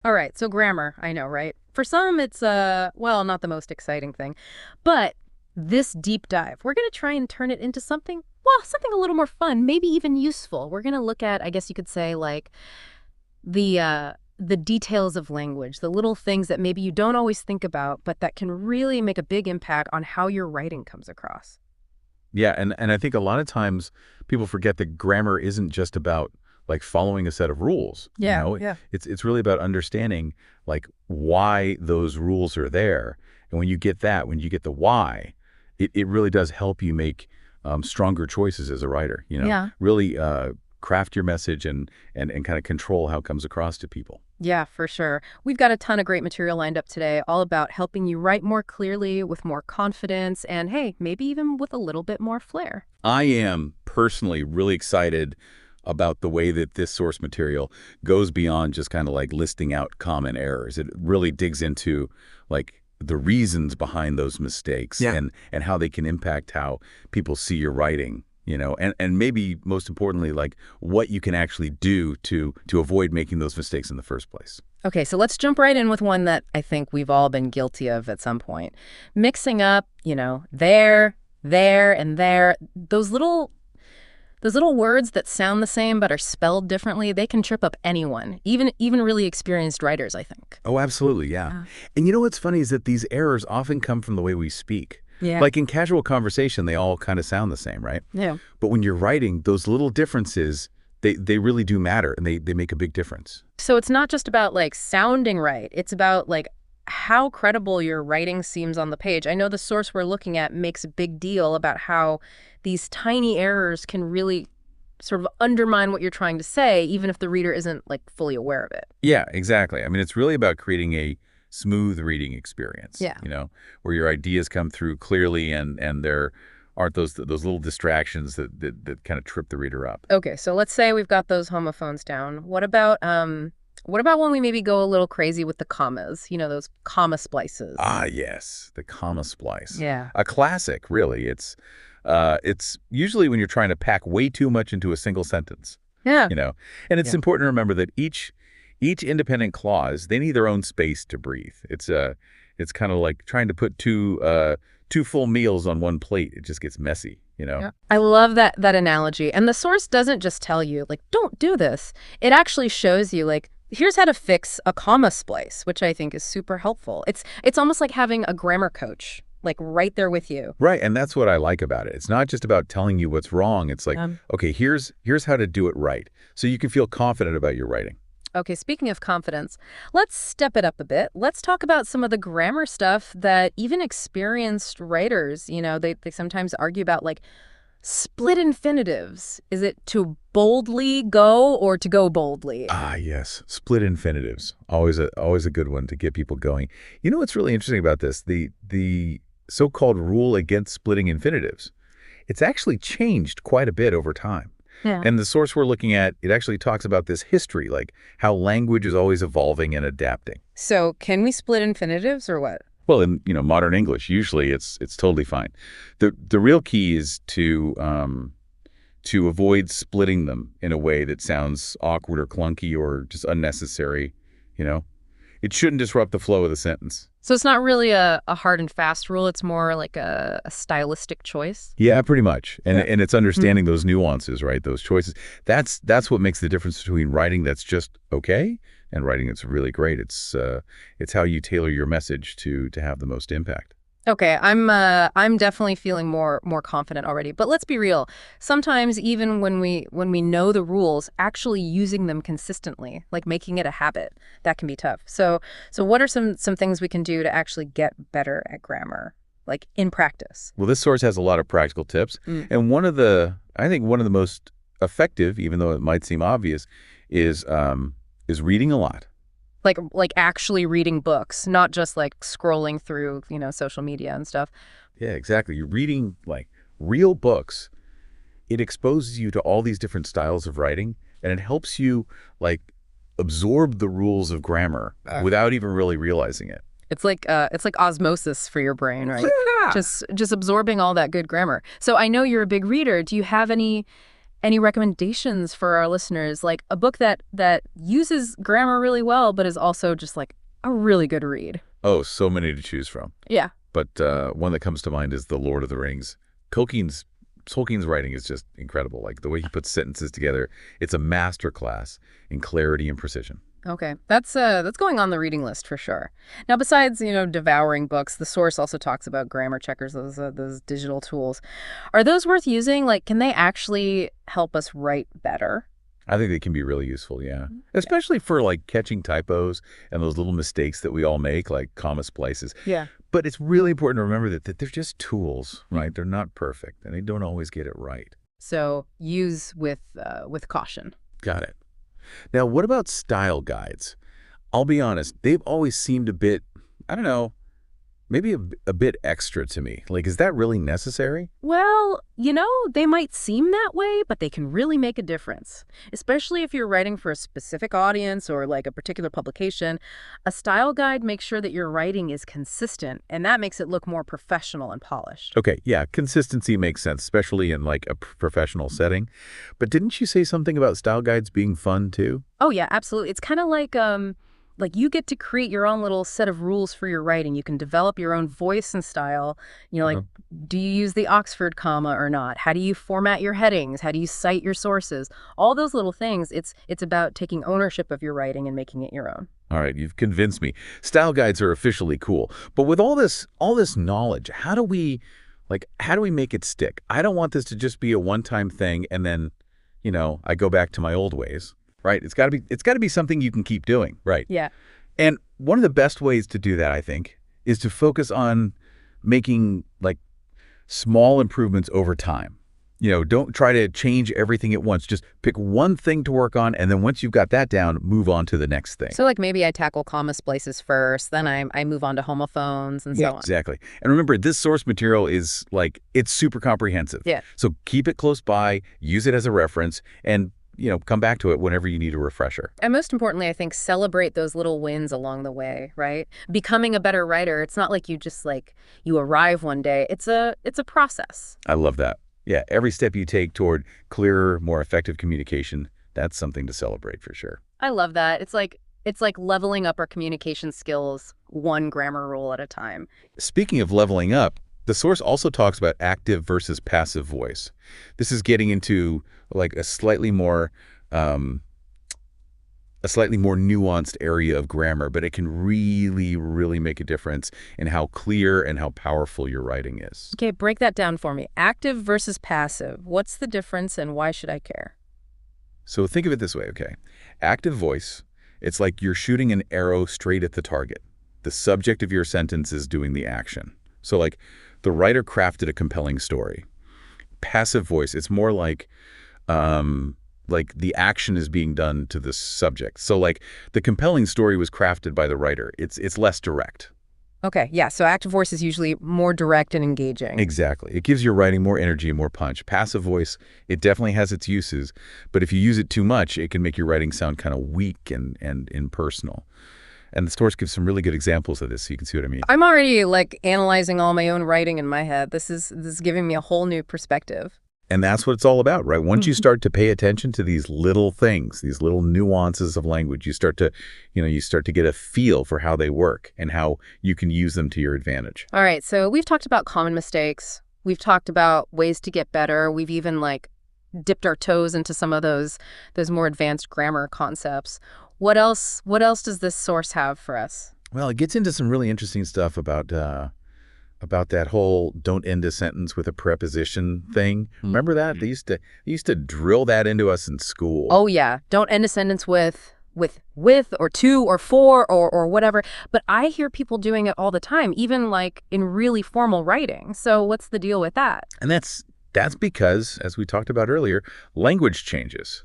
All right, so grammar, I know, right? For some, it's, well, not the most exciting thing. But this deep dive, we're going to try and turn it into something, well, something a little more fun, maybe even useful. We're going to look at, I guess you could say, like, the details of language, the little things that maybe you don't always think about, but that can really make a big impact on how your writing comes across. Yeah, and I think a lot of times people forget that grammar isn't just about like following a set of rules. Yeah, yeah. It's really about understanding like why those rules are there. And when you get that, when you get the why, it really does help you make stronger choices as a writer. Yeah. Really craft your message and kind of control how it comes across to people. Yeah, for sure. We've got a ton of great material lined up today, all about helping you write more clearly, with more confidence, and hey, maybe even with a little bit more flair. I am personally really excited about the way that this source material goes beyond just kind of like listing out common errors. It really digs into like the reasons behind those mistakes Yeah. and how they can impact how people see your writing, and maybe most importantly, like what you can actually do to avoid making those mistakes in the first place. Okay, so let's jump right in with one that I think we've all been guilty of at some point. Mixing up, there, and there. Those little words that sound the same but are spelled differently, they can trip up anyone, even really experienced writers, I think. Oh, absolutely, yeah. Yeah. And you know what's funny is that these errors often come from the way we speak. Yeah. Like in casual conversation, they all kind of sound the same, right? Yeah. But when you're writing, those little differences, they really do matter, and they make a big difference. So it's not just about like sounding right. It's about like how credible your writing seems on the page. I know the source we're looking at makes a big deal about how these tiny errors can really sort of undermine what you're trying to say, even if the reader isn't like fully aware of it. Yeah, exactly. I mean, it's really about creating a smooth reading experience, Yeah. where your ideas come through clearly and there aren't those little distractions that kind of trip the reader up. Okay, so let's say we've got those homophones down. What about when we maybe go a little crazy with the commas? Those comma splices. Ah, yes, the comma splice. Yeah. A classic, really. It's usually when you're trying to pack way too much into a single sentence, Yeah. you know. And it's Yeah. important to remember that each independent clause, they need their own space to breathe. It's kind of like trying to put two full meals on one plate. It just gets messy. Yeah. I love that analogy. And the source doesn't just tell you, like, don't do this. It actually shows you, like, here's how to fix a comma splice, which I think is super helpful. It's almost like having a grammar coach, like, right there with you. Right, and that's what I like about it. It's not just about telling you what's wrong. It's like, okay, here's how to do it right, so you can feel confident about your writing. Okay, speaking of confidence, let's step it up a bit. Let's talk about some of the grammar stuff that even experienced writers, they sometimes argue about, like split infinitives. Is it to boldly go or to go boldly? Ah, yes, split infinitives. Always a good one to get people going. You know what's really interesting about this? The so-called rule against splitting infinitives. It's actually changed quite a bit over time. Yeah. And the source we're looking at, it actually talks about this history, like how language is always evolving and adapting. So can we split infinitives or what? Well, in modern English, usually it's totally fine. The real key is to avoid splitting them in a way that sounds awkward or clunky or just unnecessary. You know, it shouldn't disrupt the flow of the sentence. So it's not really a hard and fast rule. It's more like a stylistic choice. Yeah, pretty much. And Yeah. and it's understanding those nuances, right? Those choices. That's what makes the difference between writing that's just okay and writing that's really great. It's how you tailor your message to have the most impact. Okay, I'm definitely feeling more confident already. But let's be real. Sometimes even when we know the rules, actually using them consistently, like making it a habit, that can be tough. So what are some things we can do to actually get better at grammar, like in practice? Well, this source has a lot of practical tips, and I think one of the most effective, even though it might seem obvious, is reading a lot. Like actually reading books, not just like scrolling through, social media and stuff. Yeah, exactly. You're reading like real books. It exposes you to all these different styles of writing, and it helps you like absorb the rules of grammar without even really realizing it. It's like osmosis for your brain, right? Yeah. Just absorbing all that good grammar. So I know you're a big reader. Do you have any Any recommendations for our listeners, like a book that uses grammar really well, but is also just like a really good read? Oh, so many to choose from. Yeah. But one that comes to mind is The Lord of the Rings. Tolkien's Tolkien's writing is just incredible. Like the way he puts sentences together, it's a masterclass in clarity and precision. Okay, that's going on the reading list for sure. Now, besides devouring books, the source also talks about grammar checkers, those digital tools. Are those worth using? Like, can they actually help us write better? I think they can be really useful, yeah. Yeah. Especially for like catching typos and those little mistakes that we all make, like comma splices. Yeah. But it's really important to remember that they're just tools, right? They're not perfect, and they don't always get it right. So use with caution. Got it. Now, what about style guides? I'll be honest, they've always seemed a bit, I don't know, maybe a bit extra to me. Like, is that really necessary? Well, they might seem that way, but they can really make a difference. Especially if you're writing for a specific audience or like a particular publication. A style guide makes sure that your writing is consistent, and that makes it look more professional and polished. Okay, yeah, consistency makes sense, especially in like a professional setting. But didn't you say something about style guides being fun too? Oh yeah, absolutely. It's kind of like you get to create your own little set of rules for your writing. You can develop your own voice and style. Like, Uh-huh. do you use the Oxford comma or not? How do you format your headings? How do you cite your sources? All those little things. It's about taking ownership of your writing and making it your own. All right, you've convinced me. Style guides are officially cool. But with all this knowledge, how do we make it stick? I don't want this to just be a one-time thing and then, I go back to my old ways, right? It's got to be something you can keep doing, right? Yeah. And one of the best ways to do that, I think, is to focus on making like small improvements over time. Don't try to change everything at once. Just pick one thing to work on, and then once you've got that down, move on to the next thing. So like maybe I tackle comma splices first, then I move on to homophones and so on. Exactly. And remember, this source material is like, it's super comprehensive. Yeah. So keep it close by, use it as a reference, and, come back to it whenever you need a refresher. And most importantly, I think celebrate those little wins along the way, right? Becoming a better writer, it's not like you just like you arrive one day. It's a process. I love that. Yeah, every step you take toward clearer, more effective communication, that's something to celebrate for sure. I love that. It's like leveling up our communication skills one grammar rule at a time. Speaking of leveling up, the source also talks about active versus passive voice. This is getting into like a slightly more nuanced area of grammar, but it can really, really make a difference in how clear and how powerful your writing is. Okay, break that down for me. Active versus passive. What's the difference and why should I care? So think of it this way, okay? Active voice, it's like you're shooting an arrow straight at the target. The subject of your sentence is doing the action. So like the writer crafted a compelling story. Passive voice, it's more like the action is being done to the subject. So like the compelling story was crafted by the writer. It's less direct. Okay, yeah, so active voice is usually more direct and engaging. Exactly. It gives your writing more energy and more punch. Passive voice, it definitely has its uses, but if you use it too much, it can make your writing sound kind of weak and impersonal. And the source gives some really good examples of this, so you can see what I mean. I'm already like analyzing all my own writing in my head. This is giving me a whole new perspective. And that's what it's all about, right? Once you start to pay attention to these little things, these little nuances of language, you start to get a feel for how they work and how you can use them to your advantage. All right, so we've talked about common mistakes. We've talked about ways to get better. We've even like dipped our toes into some of those more advanced grammar concepts. What else does this source have for us? Well, it gets into some really interesting stuff about that whole don't end a sentence with a preposition thing. Remember that? They used to drill that into us in school. Oh yeah, don't end a sentence with or to or for or whatever. But I hear people doing it all the time, even like in really formal writing. So what's the deal with that? And that's because, as we talked about earlier, language changes.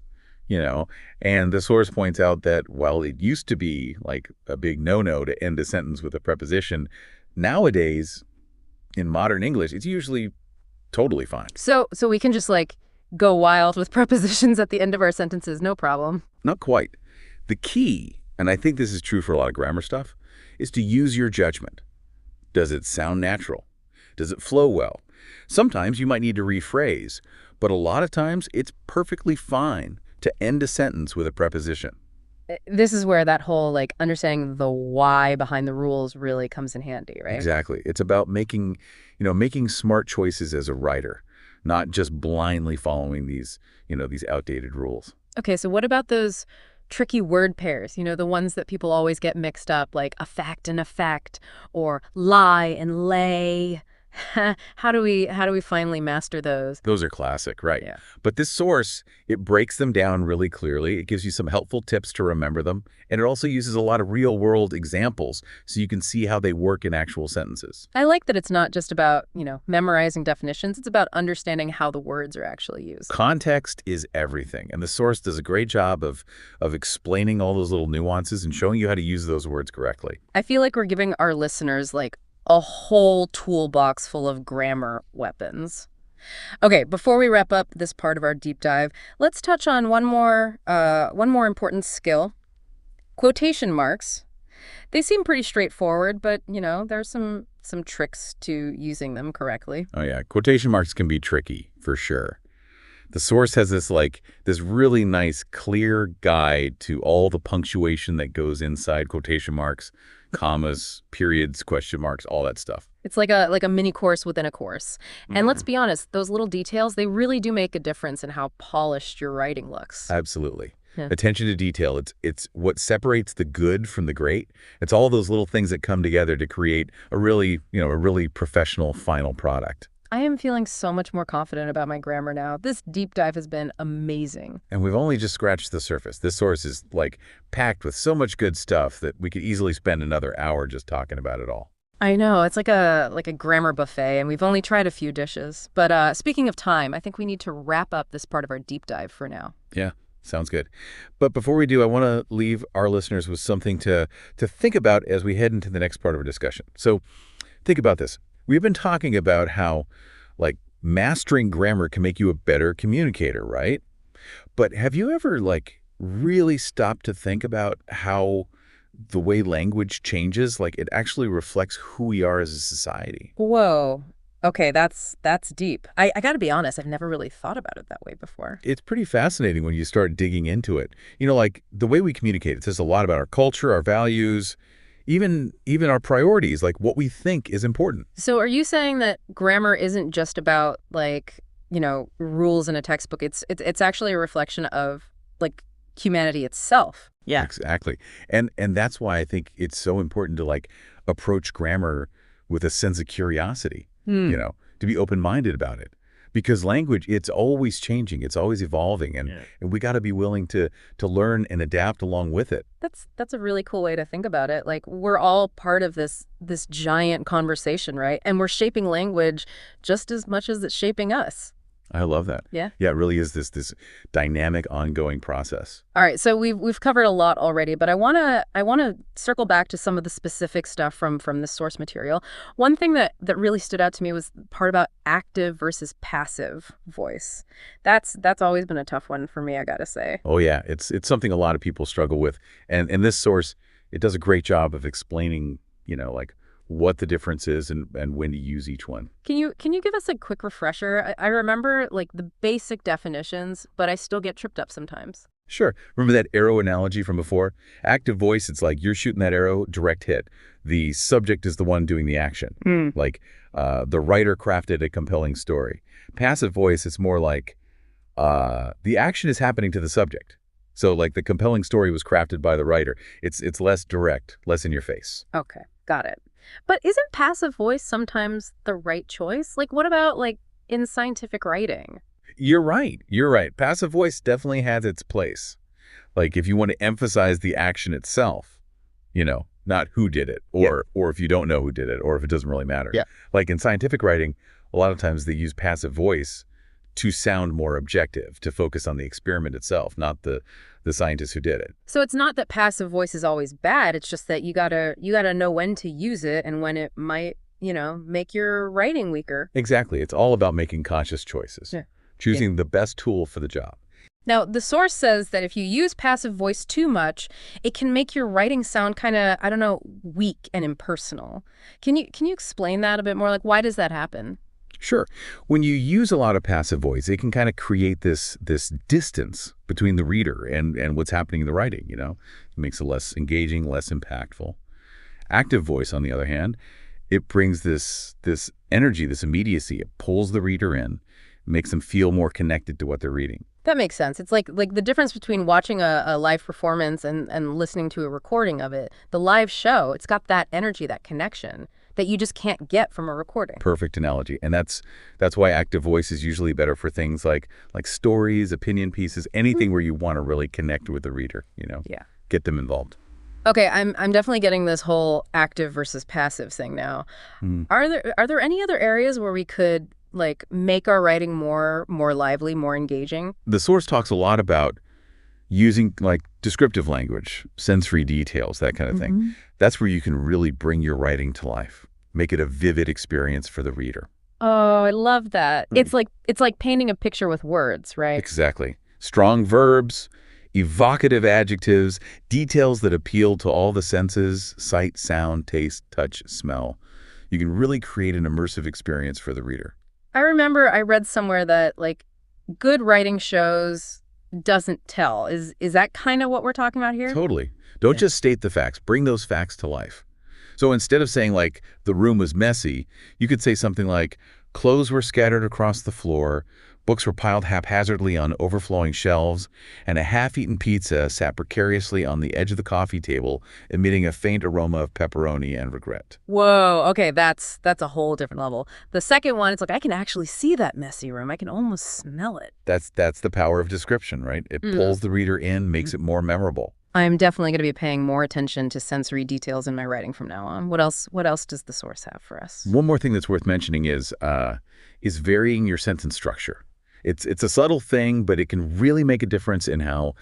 And the source points out that while it used to be like a big no-no to end a sentence with a preposition, nowadays, in modern English, it's usually totally fine. So we can just like go wild with prepositions at the end of our sentences, no problem. Not quite. The key, and I think this is true for a lot of grammar stuff, is to use your judgment. Does it sound natural? Does it flow well? Sometimes you might need to rephrase, But a lot of times, it's perfectly fine to end a sentence with a preposition. This is where that whole, like, understanding the why behind the rules really comes in handy, right? Exactly. It's about making smart choices as a writer, not just blindly following these outdated rules. Okay, so what about those tricky word pairs? The ones that people always get mixed up, like a fact and effect, or lie and lay. How do we finally master those? Those are classic, right? Yeah. But this source, it breaks them down really clearly. It gives you some helpful tips to remember them, and it also uses a lot of real-world examples so you can see how they work in actual sentences. I like that it's not just about, memorizing definitions. It's about understanding how the words are actually used. Context is everything, and the source does a great job of explaining all those little nuances and showing you how to use those words correctly. I feel like we're giving our listeners, like, a whole toolbox full of grammar weapons. Okay, before we wrap up this part of our deep dive, let's touch on one more important skill: quotation marks. They seem pretty straightforward, but there's some tricks to using them correctly. Oh yeah, quotation marks can be tricky, for sure. The source has this really nice, clear guide to all the punctuation that goes inside quotation marks, commas, periods, question marks, all that stuff. It's like a mini course within a course. And let's be honest, those little details, they really do make a difference in how polished your writing looks. Absolutely. Yeah. Attention to detail. It's what separates the good from the great. It's all those little things that come together to create a really professional final product. I am feeling so much more confident about my grammar now. This deep dive has been amazing. And we've only just scratched the surface. This source is like packed with so much good stuff that we could easily spend another hour just talking about it all. I know, it's like a grammar buffet, and we've only tried a few dishes. But speaking of time, I think we need to wrap up this part of our deep dive for now. Yeah, sounds good. But before we do, I want to leave our listeners with something to think about as we head into the next part of our discussion. So think about this. We've been talking about how, like, mastering grammar can make you a better communicator, right? But have you ever, like, really stopped to think about how the way language changes, like, it actually reflects who we are as a society? Whoa. Okay, that's deep. I got to be honest, I've never really thought about it that way before. It's pretty fascinating when you start digging into it. Like, the way we communicate, it says a lot about our culture, our values, even our priorities, like what we think is important. So are you saying that grammar isn't just about, like, rules in a textbook? It's actually a reflection of, like, humanity itself. Yeah. Exactly. And that's why I think it's so important to, like, approach grammar with a sense of curiosity, to be open-minded about it. Because language, it's always changing, it's always evolving, and we got to be willing to learn and adapt along with it. That's a really cool way to think about it. Like, we're all part of this giant conversation, right? And we're shaping language just as much as it's shaping us. I love that. Yeah. Yeah, it really is this dynamic, ongoing process. All right, so we've covered a lot already, but I wanna circle back to some of the specific stuff from this source material. One thing that really stood out to me was the part about active versus passive voice. That's always been a tough one for me, I gotta say. Oh yeah, it's something a lot of people struggle with, and this source, it does a great job of explaining, like, what the difference is and when to use each one. Can you give us a quick refresher? I remember, like, the basic definitions, but I still get tripped up sometimes. Sure. Remember that arrow analogy from before? Active voice, it's like you're shooting that arrow, direct hit. The subject is the one doing the action. Like, the writer crafted a compelling story. Passive voice, it's more like the action is happening to the subject. So, like, the compelling story was crafted by the writer. It's less direct, less in your face. Okay, got it. But isn't passive voice sometimes the right choice? Like, what about, like, in scientific writing? You're right. You're right. Passive voice definitely has its place. Like, if you want to emphasize the action itself, not who did it, or if you don't know who did it, or if it doesn't really matter. Yeah. Like, in scientific writing, a lot of times they use passive voice to sound more objective, to focus on the experiment itself, not the scientist who did it. So it's not that passive voice is always bad. It's just that you gotta know when to use it and when it might, make your writing weaker. Exactly. It's all about making conscious choices, choosing the best tool for the job. Now, the source says that if you use passive voice too much, it can make your writing sound kind of, weak and impersonal. Can you explain that a bit more? Like, why does that happen? Sure. When you use a lot of passive voice, it can kind of create this distance between the reader and what's happening in the writing, you know? It makes it less engaging, less impactful. Active voice, on the other hand, it brings this energy, this immediacy. It pulls the reader in, makes them feel more connected to what they're reading. That makes sense. It's like the difference between watching a live performance and listening to a recording of it. The live show, it's got that energy, that connection that you just can't get from a recording. Perfect analogy. And that's why active voice is usually better for things like stories, opinion pieces, anything where you want to really connect with the reader, you know, Yeah. get them involved. Okay, I'm definitely getting this whole active versus passive thing now. Mm. Are there any other areas where we could like make our writing more lively, more engaging? The source talks a lot about using like descriptive language, sensory details, that kind of thing. That's where you can really bring your writing to life, make it a vivid experience for the reader. Oh, I love that. Right. It's like painting a picture with words, right? Exactly. Strong verbs, evocative adjectives, details that appeal to all the senses, sight, sound, taste, touch, smell. You can really create an immersive experience for the reader. I remember I read somewhere that like good writing shows doesn't tell. Is that kind of what we're talking about here? Totally. Don't Yeah. just state the facts. Bring those facts to life. So instead of saying, like, the room was messy, you could say something like, clothes were scattered across the floor, books were piled haphazardly on overflowing shelves, and a half-eaten pizza sat precariously on the edge of the coffee table, emitting a faint aroma of pepperoni and regret. Whoa, okay, that's a whole different level. The second one, it's like I can actually see that messy room. I can almost smell it. That's the power of description, right? It pulls the reader in, makes it more memorable. I'm definitely going to be paying more attention to sensory details in my writing from now on. What else does the source have for us? One more thing that's worth mentioning is varying your sentence structure. It's a subtle thing, but it can really make a difference in how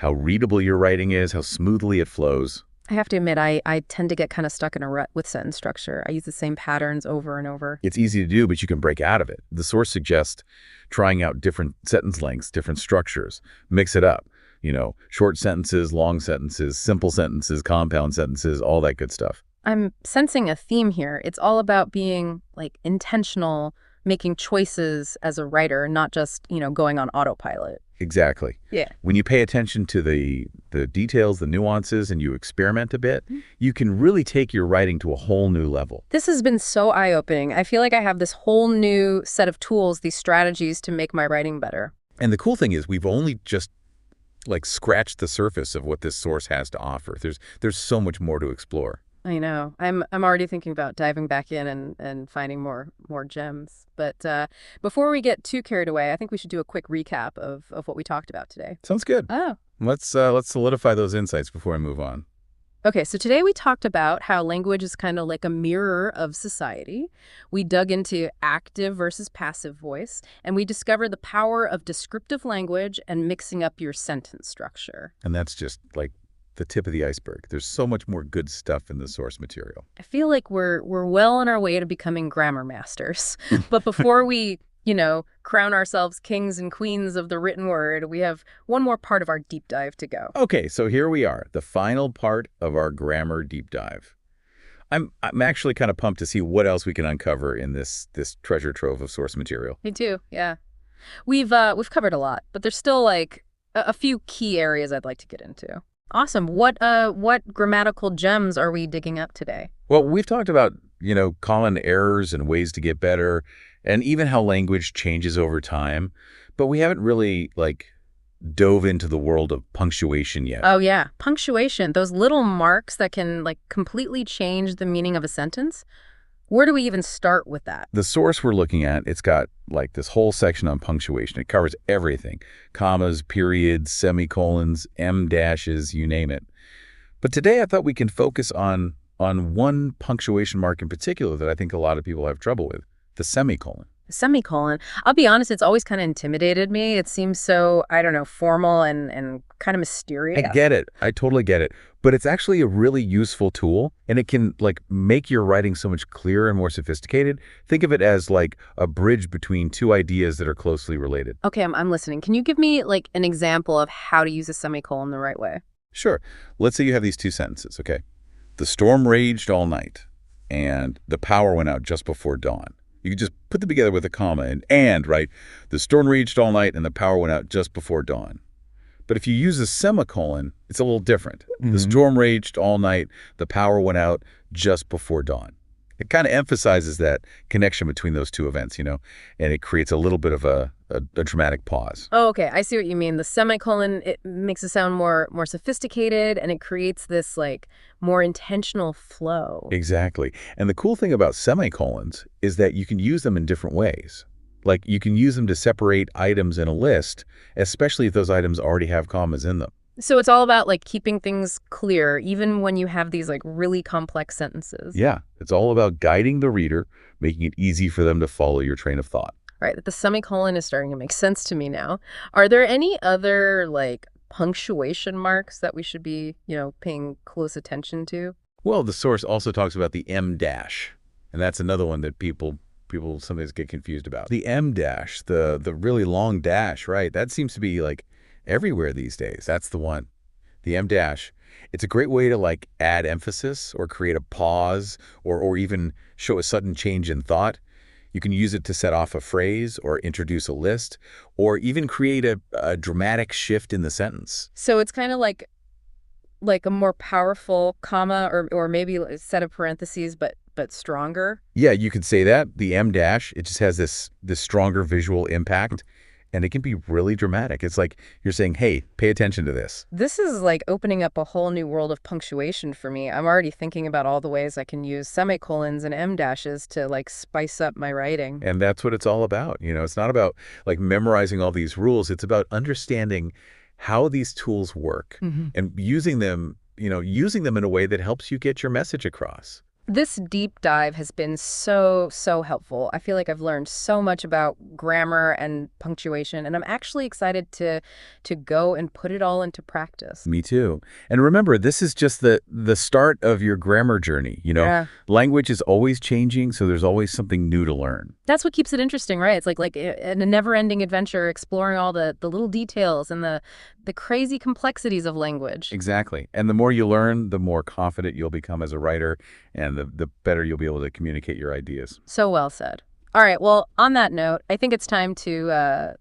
readable your writing is, how smoothly it flows. I have to admit, I tend to get kind of stuck in a rut with sentence structure. I use the same patterns over and over. It's easy to do, but you can break out of it. The source suggests trying out different sentence lengths, different structures, mix it up. You know, short sentences, long sentences, simple sentences, compound sentences, all that good stuff. I'm sensing a theme here. It's all about being like intentional, making choices as a writer, not just, going on autopilot. Exactly. Yeah. When you pay attention to the details, the nuances, and you experiment a bit, you can really take your writing to a whole new level. This has been so eye-opening. I feel like I have this whole new set of tools, these strategies to make my writing better. And the cool thing is we've only just like scratched the surface of what this source has to offer. There's so much more to explore. I know. I'm already thinking about diving back in and finding more gems. But before we get too carried away, I think we should do a quick recap of what we talked about today. Sounds good. Oh. Let's solidify those insights before I move on. Okay, so today we talked about how language is kind of like a mirror of society. We dug into active versus passive voice, and we discovered the power of descriptive language and mixing up your sentence structure. And that's just like the tip of the iceberg. There's so much more good stuff in the source material. I feel like we're well on our way to becoming grammar masters. But before we, crown ourselves kings and queens of the written word, we have one more part of our deep dive to go. Okay, so here we are, the final part of our grammar deep dive. I'm actually kind of pumped to see what else we can uncover in this treasure trove of source material. Me too, yeah. We've covered a lot, but there's still like a few key areas I'd like to get into. Awesome. What grammatical gems are we digging up today? Well, we've talked about, common errors and ways to get better, and even how language changes over time, but we haven't really dove into the world of punctuation yet. Oh yeah, punctuation, those little marks that can completely change the meaning of a sentence. Where do we even start with that? The source we're looking at, it's got this whole section on punctuation. It covers everything. Commas, periods, semicolons, em dashes, you name it. But today I thought we can focus on one punctuation mark in particular that I think a lot of people have trouble with, the semicolon. Semicolon. I'll be honest, it's always kind of intimidated me. It seems so, I don't know, formal and kind of mysterious. I get it. I totally get it. But it's actually a really useful tool, and it can make your writing so much clearer and more sophisticated. Think of it as a bridge between two ideas that are closely related. Okay, I'm listening. Can you give me an example of how to use a semicolon the right way? Sure. Let's say you have these two sentences, okay? The storm raged all night, and the power went out just before dawn. You can just put them together with a comma right? The storm raged all night and the power went out just before dawn. But if you use a semicolon, it's a little different. The Hmm. storm raged all night, the power went out just before dawn. It kind of emphasizes that connection between those two events, and it creates a little bit of a dramatic pause. Oh, okay. I see what you mean. The semicolon, it makes it sound more sophisticated, and it creates this like more intentional flow. Exactly. And the cool thing about semicolons is that you can use them in different ways. Like you can use them to separate items in a list, especially if those items already have commas in them. So it's all about like keeping things clear, even when you have these like really complex sentences. Yeah, it's all about guiding the reader, making it easy for them to follow your train of thought. Right. The semicolon is starting to make sense to me now. Are there any other like punctuation marks that we should be, paying close attention to? Well, the source also talks about the M dash, and that's another one that people sometimes get confused about. The M dash, the really long dash, right? That seems to be like everywhere these days. That's the one. The M dash. It's a great way to like add emphasis or create a pause or even show a sudden change in thought. You can use it to set off a phrase or introduce a list or even create a dramatic shift in the sentence. So it's kind of like a more powerful comma or maybe a set of parentheses, but stronger. Yeah, you could say that. The M dash, it just has this stronger visual impact, and it can be really dramatic. It's like you're saying, hey, pay attention to this. This is like opening up a whole new world of punctuation for me. I'm already thinking about all the ways I can use semicolons and em dashes to like spice up my writing. And that's what it's all about. It's not about like memorizing all these rules. It's about understanding how these tools work Mhm. and using them in a way that helps you get your message across. This deep dive has been so helpful. I feel like I've learned so much about grammar and punctuation, and I'm actually excited to go and put it all into practice. Me too. And remember, this is just the start of your grammar journey. Yeah. Language is always changing, so there's always something new to learn. That's what keeps it interesting, right? It's like a never-ending adventure exploring all the little details and the crazy complexities of language. Exactly. And the more you learn, the more confident you'll become as a writer, and the better you'll be able to communicate your ideas. So well said. All right, well, on that note, I think it's time to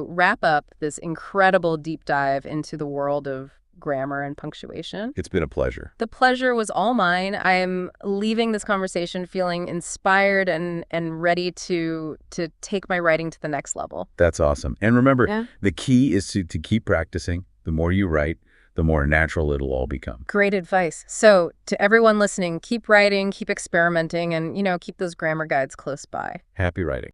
wrap up this incredible deep dive into the world of grammar and punctuation. It's been a pleasure. The pleasure was all mine. I'm leaving this conversation feeling inspired and ready to take my writing to the next level. That's awesome. And remember, Yeah. the key is to keep practicing. The more you write, the more natural it'll all become. Great advice. So, to everyone listening, keep writing, keep experimenting, and, keep those grammar guides close by. Happy writing.